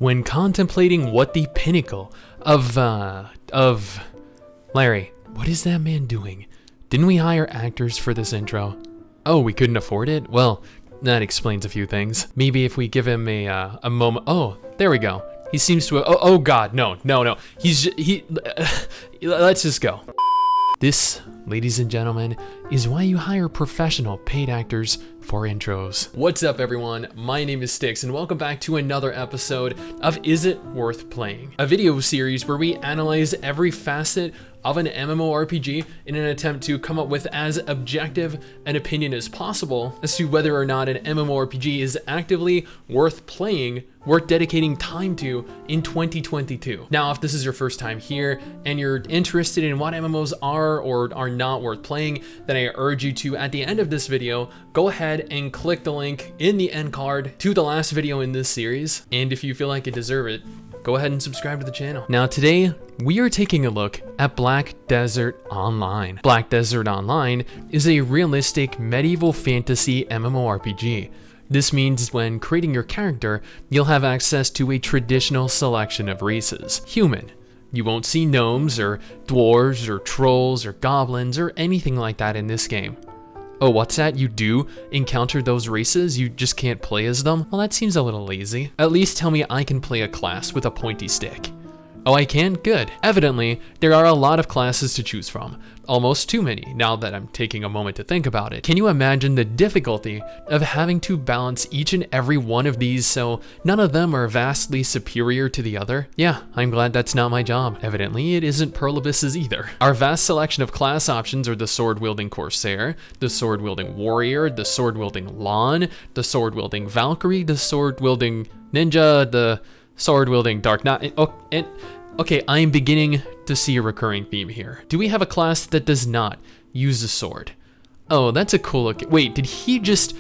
When contemplating what the pinnacle of Larry, what is that man doing? Didn't we hire actors for this intro? Oh, we couldn't afford it? Well, that explains a few things. Maybe if we give him a moment. Oh, there we go. He seems to. Oh God, no. Let's just go. This, ladies and gentlemen, is why you hire professional paid actors for intros. What's up, everyone? My name is STIX, and welcome back to another episode of Is It Worth Playing? A video series where we analyze every facet of an MMORPG in an attempt to come up with as objective an opinion as possible as to whether or not an MMORPG is actively worth playing, worth dedicating time to in 2022. Now, if this is your first time here and you're interested in what MMOs are or are not worth playing, then I urge you to, at the end of this video, go ahead and click the link in the end card to the last video in this series. And if you feel like you deserve it, go ahead and subscribe to the channel. Now today, we are taking a look at Black Desert Online. Black Desert Online is a realistic medieval fantasy MMORPG. This means when creating your character, you'll have access to a traditional selection of races. Human. You won't see gnomes or dwarves or trolls or goblins or anything like that in this game. Oh, what's that? You do encounter those races? You just can't play as them? Well, that seems a little lazy. At least tell me I can play a class with a pointy stick. Oh, I can? Good. Evidently, there are a lot of classes to choose from. Almost too many, now that I'm taking a moment to think about it. Can you imagine the difficulty of having to balance each and every one of these so none of them are vastly superior to the other? Yeah, I'm glad that's not my job. Evidently, it isn't Perlibus's either. Our vast selection of class options are the sword-wielding Corsair, the sword-wielding Warrior, the sword-wielding Lon, the sword-wielding Valkyrie, the sword-wielding Ninja, the sword-wielding Dark Knight. Okay, I am beginning to see a recurring theme here. Do we have a class that does not use a sword? Oh, that's a cool look. Wait, did he just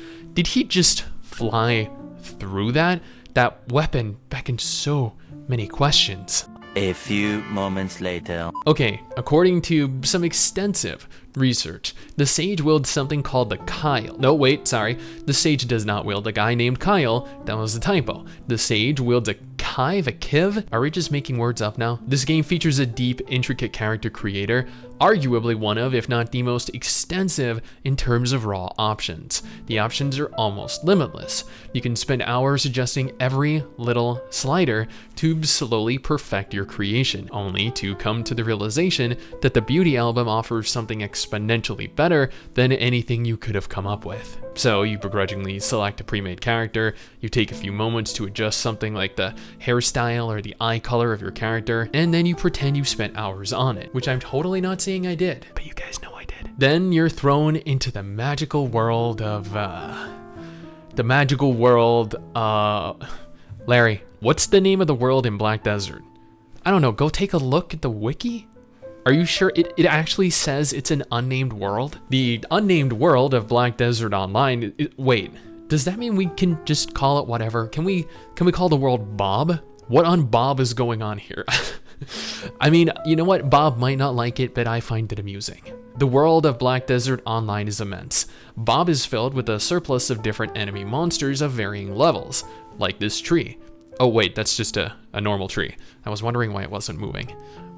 fly through that? That weapon beckons so many questions. A few moments later. Okay, according to some extensive research, the sage wields something called the Kyle. No, wait, sorry. The sage does not wield a guy named Kyle. That was a typo. The sage wields a Kiv, a Kiv? Are we just making words up now? This game features a deep, intricate character creator, arguably one of, if not the most extensive in terms of raw options. The options are almost limitless. You can spend hours adjusting every little slider to slowly perfect your creation, only to come to the realization that the beauty album offers something exponentially better than anything you could have come up with. So you begrudgingly select a pre-made character, you take a few moments to adjust something like the hairstyle or the eye color of your character, and then you pretend you spent hours on it, which I'm totally not saying I did, but you guys know I did. Then you're thrown into the magical world of, Larry, what's the name of the world in Black Desert? I don't know, go take a look at the wiki? Are you sure it actually says it's an unnamed world? The unnamed world of Black Desert Online, wait, does that mean we can just call it whatever? Can we call the world Bob? What on Bob is going on here? I mean, you know what? Bob might not like it, but I find it amusing. The world of Black Desert Online is immense. Bob is filled with a surplus of different enemy monsters of varying levels, like this tree. Oh wait, that's just a normal tree. I was wondering why it wasn't moving.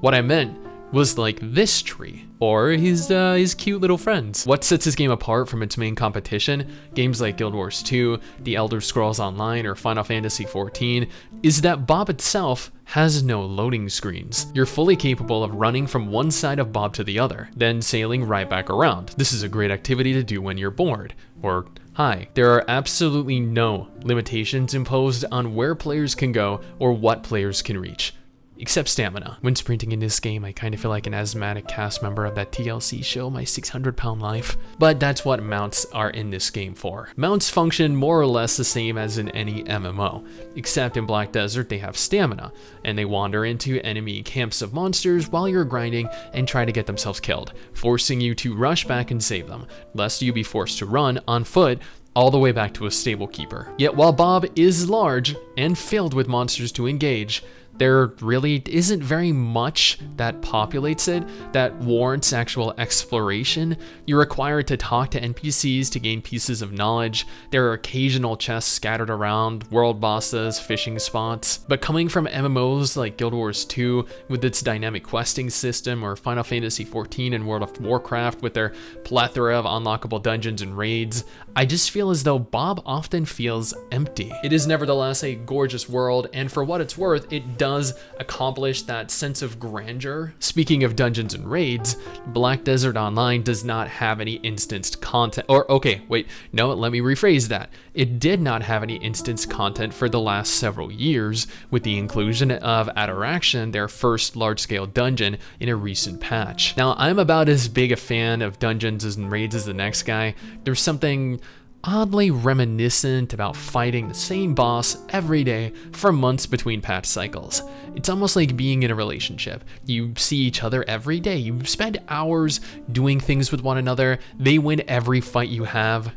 What I meant was like this tree, or his cute little friends. What sets this game apart from its main competition, games like Guild Wars 2, The Elder Scrolls Online, or Final Fantasy XIV, is that Bob itself has no loading screens. You're fully capable of running from one side of Bob to the other, then sailing right back around. This is a great activity to do when you're bored, or high. There are absolutely no limitations imposed on where players can go or what players can reach. Except stamina. When sprinting in this game, I kind of feel like an asthmatic cast member of that TLC show, My 600-Pound Life. But that's what mounts are in this game for. Mounts function more or less the same as in any MMO, except in Black Desert they have stamina, and they wander into enemy camps of monsters while you're grinding and try to get themselves killed, forcing you to rush back and save them, lest you be forced to run on foot all the way back to a stable keeper. Yet while Bob is large and filled with monsters to engage, there really isn't very much that populates it that warrants actual exploration. You're required to talk to NPCs to gain pieces of knowledge. There are occasional chests scattered around, world bosses, fishing spots. But coming from MMOs like Guild Wars 2 with its dynamic questing system, or Final Fantasy XIV and World of Warcraft with their plethora of unlockable dungeons and raids, I just feel as though Bob often feels empty. It is nevertheless a gorgeous world, and for what it's worth, it does accomplish that sense of grandeur. Speaking of dungeons and raids, Black Desert Online does not have any instanced content, or okay, wait, no, let me rephrase that. It did not have any instanced content for the last several years, with the inclusion of Ataraction, their first large-scale dungeon, in a recent patch. Now, I'm about as big a fan of dungeons and raids as the next guy. There's something oddly reminiscent about fighting the same boss every day for months between patch cycles. It's almost like being in a relationship. You see each other every day. You spend hours doing things with one another. They win every fight you have.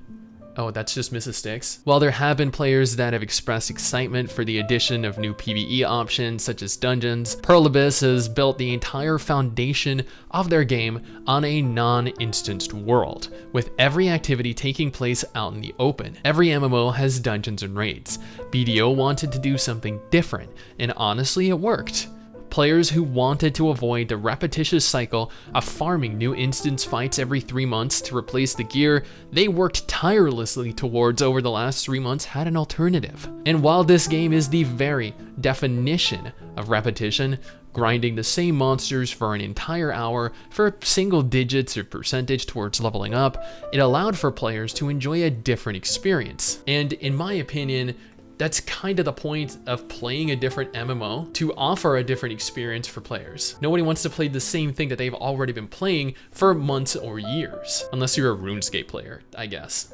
Oh, that's just MMORSSSTIX. While there have been players that have expressed excitement for the addition of new PvE options such as dungeons, Pearl Abyss has built the entire foundation of their game on a non-instanced world, with every activity taking place out in the open. Every MMO has dungeons and raids. BDO wanted to do something different, and honestly it worked. Players who wanted to avoid the repetitious cycle of farming new instance fights every 3 months to replace the gear they worked tirelessly towards over the last 3 months had an alternative. And while this game is the very definition of repetition, grinding the same monsters for an entire hour for single digits of percentage towards leveling up, it allowed for players to enjoy a different experience. And in my opinion, that's kind of the point of playing a different MMO, to offer a different experience for players. Nobody wants to play the same thing that they've already been playing for months or years, unless you're a RuneScape player, I guess,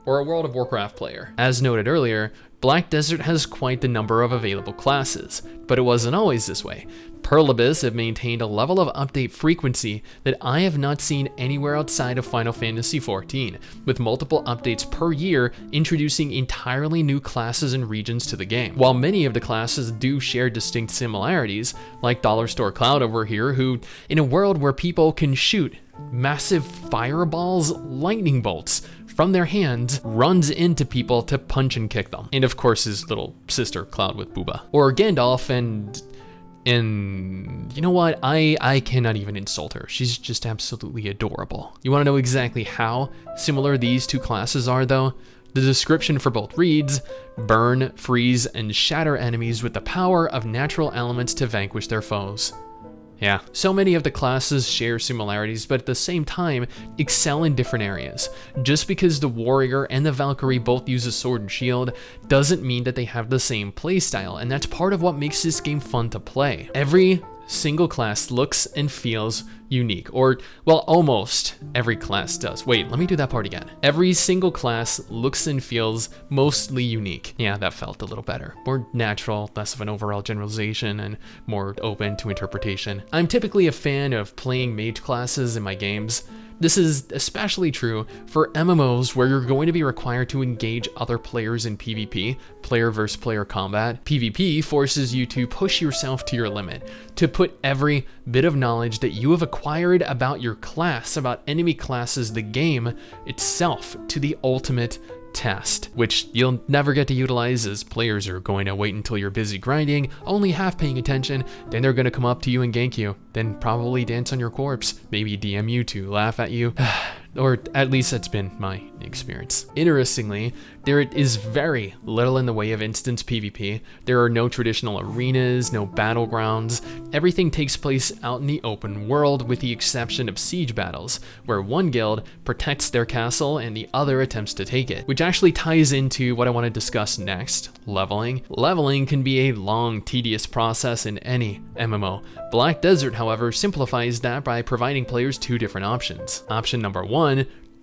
or a World of Warcraft player. As noted earlier, Black Desert has quite the number of available classes, but it wasn't always this way. Pearl Abyss have maintained a level of update frequency that I have not seen anywhere outside of Final Fantasy XIV, with multiple updates per year introducing entirely new classes and regions to the game. While many of the classes do share distinct similarities, like Dollar Store Cloud over here, who, in a world where people can shoot massive fireballs, lightning bolts from their hands, runs into people to punch and kick them. And of course his little sister Cloud with Booba. Or Gandalf and you know what, I cannot even insult her. She's just absolutely adorable. You want to know exactly how similar these two classes are though? The description for both reads, burn, freeze, and shatter enemies with the power of natural elements to vanquish their foes. Yeah, so many of the classes share similarities, but at the same time, excel in different areas. Just because the warrior and the Valkyrie both use a sword and shield doesn't mean that they have the same playstyle, and that's part of what makes this game fun to play. Every single class looks and feels unique, or, well, almost every class does. Wait, let me do that part again. Every single class looks and feels mostly unique. Yeah, that felt a little better. More natural, less of an overall generalization, and more open to interpretation. I'm typically a fan of playing mage classes in my games. This is especially true for MMOs where you're going to be required to engage other players in PvP, player versus player combat. PvP forces you to push yourself to your limit, to put every bit of knowledge that you have acquired about your class, about enemy classes, the game itself, to the ultimate test, which you'll never get to utilize as players are going to wait until you're busy grinding, only half paying attention, then they're going to come up to you and gank you, then probably dance on your corpse, maybe DM you to laugh at you. Or at least that's been my experience. Interestingly, there is very little in the way of instance PvP. There are no traditional arenas, no battlegrounds. Everything takes place out in the open world with the exception of siege battles, where one guild protects their castle and the other attempts to take it, which actually ties into what I want to discuss next, leveling. Leveling can be a long, tedious process in any MMO. Black Desert, however, simplifies that by providing players two different options. Option number one,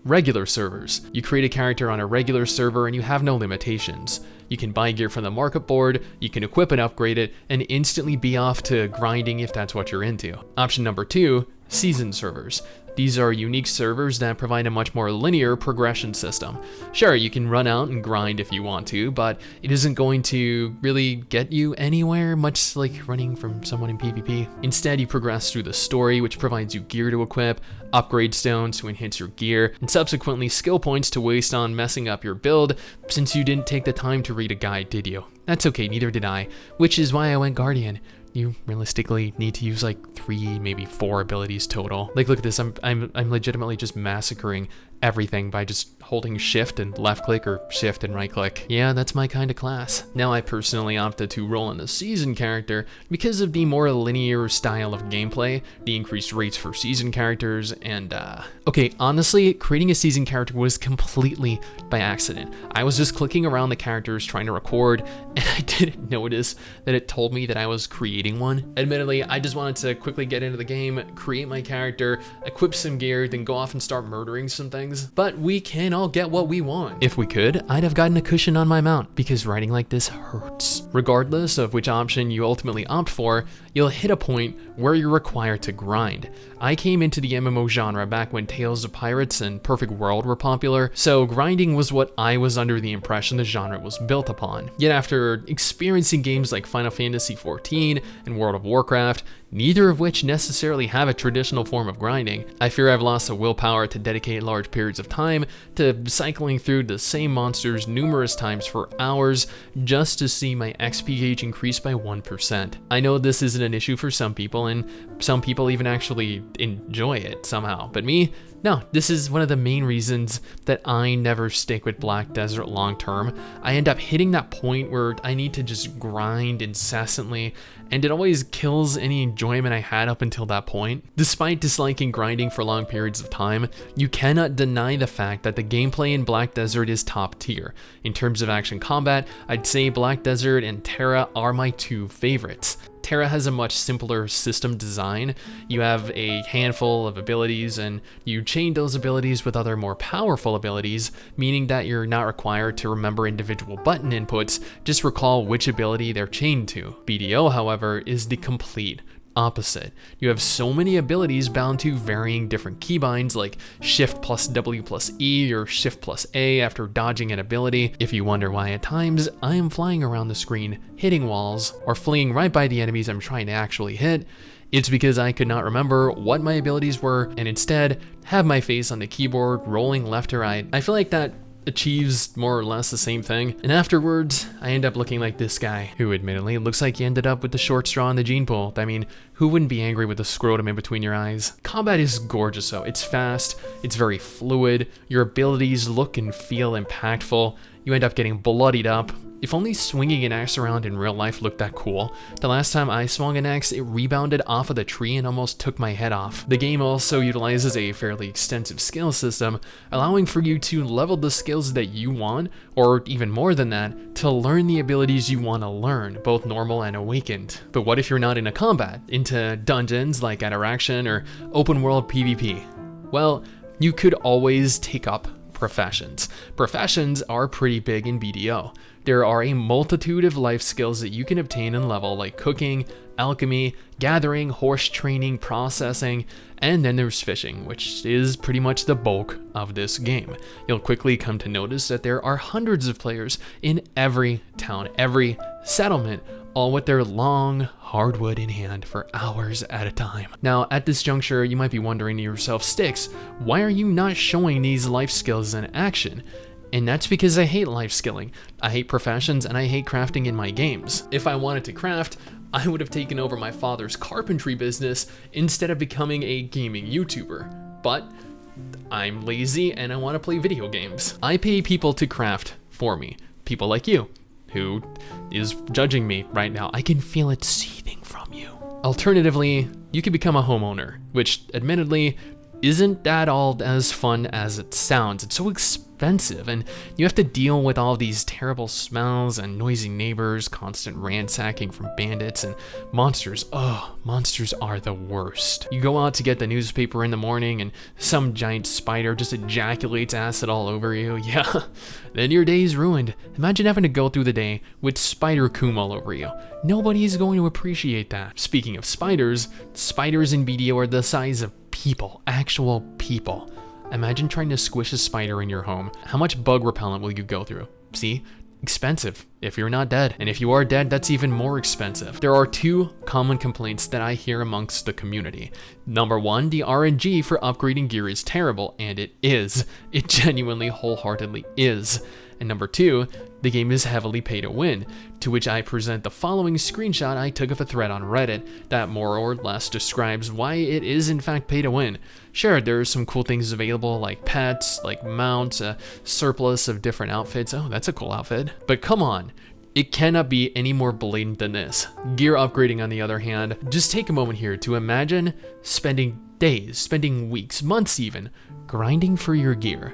regular servers. You create a character on a regular server and you have no limitations. You can buy gear from the market board, you can equip and upgrade it, and instantly be off to grinding if that's what you're into. Option number two, season servers. These are unique servers that provide a much more linear progression system. Sure, you can run out and grind if you want to, but it isn't going to really get you anywhere, much like running from someone in PvP. Instead, you progress through the story, which provides you gear to equip, upgrade stones to enhance your gear, and subsequently skill points to waste on messing up your build, since you didn't take the time to read a guide, did you? That's okay, neither did I, which is why I went Guardian. You realistically need to use like 3, maybe 4 abilities total. Like, look at this, I'm legitimately just massacring everything by just holding shift and left click or shift and right click. Yeah, that's my kind of class. Now I personally opted to roll in the season character because of the more linear style of gameplay, the increased rates for season characters, and okay, honestly, creating a season character was completely by accident. I was just clicking around the characters trying to record, and I didn't notice that it told me that I was creating one. Admittedly, I just wanted to quickly get into the game, create my character, equip some gear, then go off and start murdering some things. But we can all get what we want. If we could, I'd have gotten a cushion on my mount, because riding like this hurts. Regardless of which option you ultimately opt for, you'll hit a point where you're required to grind. I came into the MMO genre back when Tales of Pirates and Perfect World were popular, so grinding was what I was under the impression the genre was built upon. Yet after experiencing games like Final Fantasy XIV and World of Warcraft, neither of which necessarily have a traditional form of grinding, I fear I've lost the willpower to dedicate large periods of time to cycling through the same monsters numerous times for hours just to see my XP gauge increase by 1%. I know this isn't an issue for some people, and some people even actually enjoy it somehow, but me, no, this is one of the main reasons that I never stick with Black Desert long term. I end up hitting that point where I need to just grind incessantly, and it always kills any enjoyment I had up until that point. Despite disliking grinding for long periods of time, you cannot deny the fact that the gameplay in Black Desert is top tier. In terms of action combat, I'd say Black Desert and Terra are my 2 favorites. Terra has a much simpler system design. You have a handful of abilities and you chain those abilities with other more powerful abilities, meaning that you're not required to remember individual button inputs, just recall which ability they're chained to. BDO, however, is the complete opposite. You have so many abilities bound to varying different keybinds like Shift plus W plus E or Shift plus A after dodging an ability. If you wonder why at times I am flying around the screen, hitting walls, or fleeing right by the enemies I'm trying to actually hit, it's because I could not remember what my abilities were and instead have my face on the keyboard rolling left or right. I feel like that achieves more or less the same thing, and afterwards I end up looking like this guy, who admittedly looks like he ended up with the short straw in the gene pool. I mean, who wouldn't be angry with the scrotum in between your eyes? Combat is gorgeous though. It's fast, it's very fluid, your abilities look and feel impactful, you end up getting bloodied up. If only swinging an axe around in real life looked that cool. The last time I swung an axe, it rebounded off of the tree and almost took my head off. The game also utilizes a fairly extensive skill system, allowing for you to level the skills that you want, or even more than that, to learn the abilities you want to learn, both normal and awakened. But what if you're not into combat, into dungeons like Interaction or open world PvP? Well, you could always take up professions. Professions are pretty big in BDO. There are a multitude of life skills that you can obtain and level, like cooking, alchemy, gathering, horse training, processing, and then there's fishing, which is pretty much the bulk of this game. You'll quickly come to notice that there are hundreds of players in every town, every settlement, all with their long hardwood in hand for hours at a time. Now, at this juncture, you might be wondering to yourself, STIX, why are you not showing these life skills in action? And that's because I hate life skilling. I hate professions and I hate crafting in my games. If I wanted to craft, I would have taken over my father's carpentry business instead of becoming a gaming YouTuber. But I'm lazy and I want to play video games. I pay people to craft for me. People like you, who is judging me right now. I can feel it seething from you. Alternatively, you could become a homeowner, which admittedly isn't that all as fun as it sounds. It's so expensive, and you have to deal with all these terrible smells and noisy neighbors, constant ransacking from bandits and monsters. Oh, monsters are the worst. You go out to get the newspaper in the morning and some giant spider just ejaculates acid all over you. Yeah, then your day's ruined. Imagine having to go through the day with spider coom all over you. Nobody's going to appreciate that. Speaking of spiders, spiders in BDO are the size of people, actual people. Imagine trying to squish a spider in your home. How much bug repellent will you go through? See? Expensive if you're not dead. And if you are dead, that's even more expensive. There are two common complaints that I hear amongst the community. Number one, the RNG for upgrading gear is terrible, and it is. It genuinely, wholeheartedly is. And number two, the game is heavily pay to win, to which I present the following screenshot I took of a thread on Reddit that more or less describes why it is in fact pay to win. Sure, there are some cool things available like pets, like mounts, a surplus of different outfits. Oh, that's a cool outfit. But come on, it cannot be any more blatant than this. Gear upgrading, on the other hand, just take a moment here to imagine spending days, spending weeks, months even, grinding for your gear.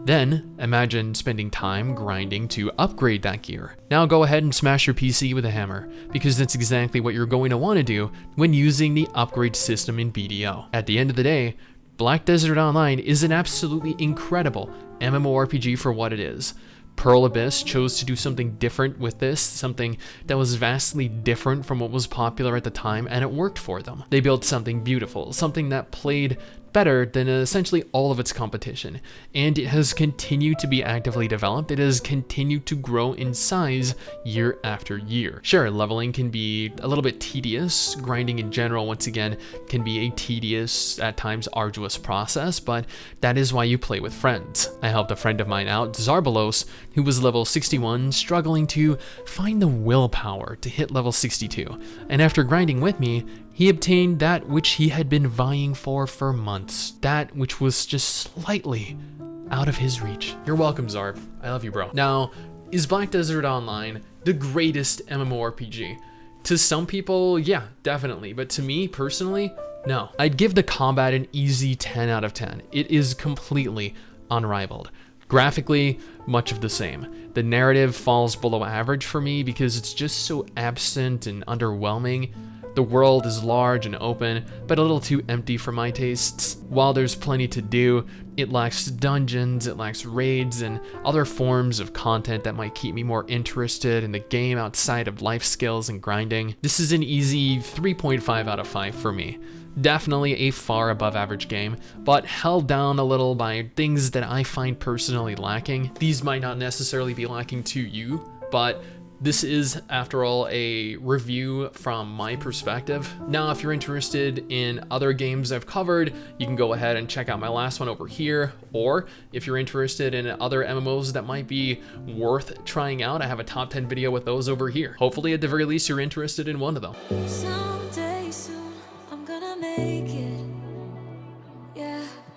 Then imagine spending time grinding to upgrade that gear. Now go ahead and smash your PC with a hammer, because that's exactly what you're going to want to do when using the upgrade system in BDO. At the end of the day, Black Desert Online is an absolutely incredible MMORPG for what it is. Pearl Abyss chose to do something different with this, something that was vastly different from what was popular at the time, and it worked for them. They built something beautiful, something that played better than essentially all of its competition, and it has continued to be actively developed. It has continued to grow in size year after year. Sure, leveling can be a little bit tedious. Grinding in general, once again, can be a tedious, at times arduous process, but that is why you play with friends. I helped a friend of mine out, Zarbalos, who was level 61, struggling to find the willpower to hit level 62, and after grinding with me, he obtained that which he had been vying for months. That which was just slightly out of his reach. You're welcome, Zarb. I love you, bro. Now, is Black Desert Online the greatest MMORPG? To some people, yeah, definitely. But to me, personally, no. I'd give the combat an easy 10 out of 10. It is completely unrivaled. Graphically, much of the same. The narrative falls below average for me because it's just so absent and underwhelming. The world is large and open, but a little too empty for my tastes. While there's plenty to do, it lacks dungeons, it lacks raids, and other forms of content that might keep me more interested in the game outside of life skills and grinding. This is an easy 3.5 out of 5 for me. Definitely a far above average game, but held down a little by things that I find personally lacking. These might not necessarily be lacking to you, but this is, after all, a review from my perspective. Now, if you're interested in other games I've covered, you can go ahead and check out my last one over here. Or if you're interested in other MMOs that might be worth trying out, I have a top 10 video with those over here. Hopefully, at the very least, you're interested in one of them. Someday